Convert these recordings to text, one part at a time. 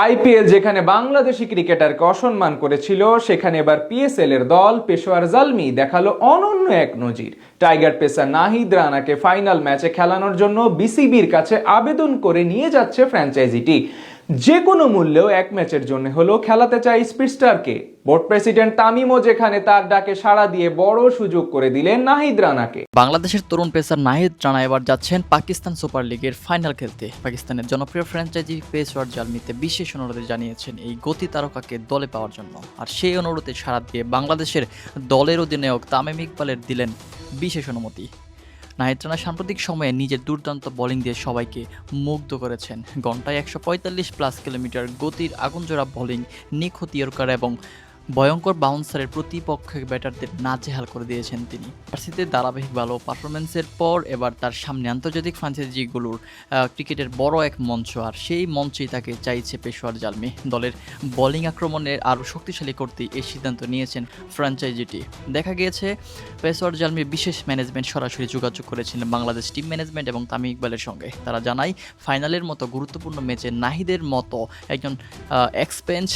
IPL যেখানে বাংলাদেশি ক্রিকেটারকে অসম্মান করেছিল, সেখানে এবার পিএসএল এর দল পেশোয়ার জালমি দেখালো অনন্য এক নজির। টাইগার পেসার নাহিদ রানাকে ফাইনাল ম্যাচে খেলানোর জন্য বিসিবির কাছে আবেদন করে নিয়ে যাচ্ছে ফ্র্যাঞ্চাইজিটি। যে কোনো মূল্যেও এক ম্যাচের জন্য হলেও খেলাতে চায় স্পিডস্টারকে। বোর্ড প্রেসিডেন্ট তামিমও যেখানে তার ডাকে সাড়া দিয়ে বড় সুযোগ করে দিলেন নাহিদ রানাকে। বাংলাদেশের তরুণ পেসার নাহিদ রানা এবার যাচ্ছেন পাকিস্তান সুপার লিগের ফাইনাল খেলতে। পাকিস্তানের জনপ্রিয় ফ্র্যাঞ্চাইজি পেশোয়ার জালমিতে বিশেষ অনুরোধ জানিয়েছেন এই গতি তারকাকে দলে পাওয়ার জন্য। আর সেই অনুরোধে সাড়া দিয়ে বাংলাদেশের দলের অধিনায়ক তামিম ইকবালের দিলেন বিশেষ অনুমতি। নাহিদ রানা সাম্প্রতিক সময়ে নিজের দুর্দান্ত বোলিং দিয়ে সবাইকে মুগ্ধ করেছেন। ঘন্টায় 145+ কিলোমিটার গতির আগুনজোড়া বোলিং, নিখুঁত ইয়র্কার এবং ভয়ঙ্কর বাউন্সারের প্রতিপক্ষের ব্যাটারদের নাজেহাল করে দিয়েছেন তিনি। ভার্সিটিতে ধারাবাহিক ভালো পারফরমেন্সের পর এবার তার সামনে আন্তর্জাতিক ফ্র্যাঞ্চাইজিগুলোর ক্রিকেটের বড় এক মঞ্চ, আর সেই মঞ্চেই তাকে চাইছে পেশোয়ার জালমি। দলের বোলিং আক্রমণের আরও শক্তিশালী করতে এই সিদ্ধান্ত নিয়েছেন ফ্র্যাঞ্চাইজিটি। দেখা গিয়েছে পেশোয়ার জালমির বিশেষ ম্যানেজমেন্ট সরাসরি যোগাযোগ করেছিলেন বাংলাদেশ টিম ম্যানেজমেন্ট এবং তামিম ইকবালের সঙ্গে। তারা জানায় ফাইনালের মতো গুরুত্বপূর্ণ ম্যাচে নাহিদের মতো একজন এক্সপেন্স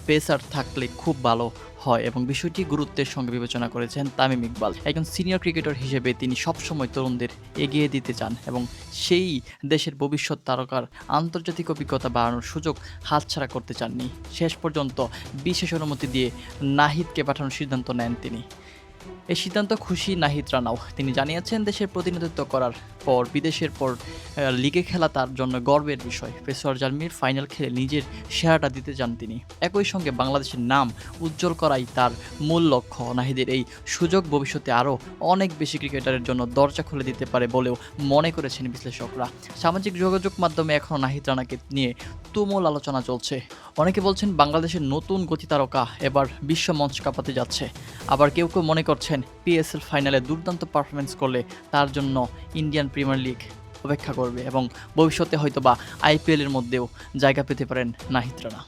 পেসার থাকলে খুব ভালো হয় এবং বিষয়টি গুরুত্বের সঙ্গে বিবেচনা করেছেন তামিম ইকবাল। একজন সিনিয়র ক্রিকেটার হিসেবে তিনি সবসময় তরুণদের এগিয়ে দিতে চান এবং সেই দেশের ভবিষ্যৎ তারকার আন্তর্জাতিক অভিজ্ঞতা বাড়ানোর সুযোগ হাতছাড়া করতে চাননি। শেষ পর্যন্ত বিশেষ অনুমতি দিয়ে নাহিদকে পাঠানোর সিদ্ধান্ত নেন তিনি। এই সিদ্ধান্ত খুশি নাহিদ রানাও। তিনি জানিয়েছেন দেশের প্রতিনিধিত্ব করার পর বিদেশের পর লিগে খেলা তার জন্য গর্বের বিষয়। পেশোয়ার জালমির ফাইনাল খেলে নিজের সেরাটা দিতে চান তিনি। একই সঙ্গে বাংলাদেশের নাম উজ্জ্বল করাই তার মূল লক্ষ্য। নাহিদের এই সুযোগ ভবিষ্যতে আরও অনেক বেশি ক্রিকেটারের জন্য দরজা খুলে দিতে পারে বলেও মনে করেছেন বিশ্লেষকরা। সামাজিক যোগাযোগ মাধ্যমে এখনও নাহিদ রানাকে নিয়ে তুমুল আলোচনা চলছে। অনেকে বলছেন বাংলাদেশের নতুন গতি তারকা এবার বিশ্ব মঞ্চ কাঁপাতে যাচ্ছে। আবার কেউ কেউ মনে করছেন পিএসএল ফাইনালে দুর্দান্ত পারফরমেন্স করলে তার জন্য ইন্ডিয়ান প্রিমিয়ার লিগ অপেক্ষা করবে এবং ভবিষ্যতে হয়তোবা আইপিএলের মধ্যেও জায়গা পেতে পারেন নাহিদ রানা।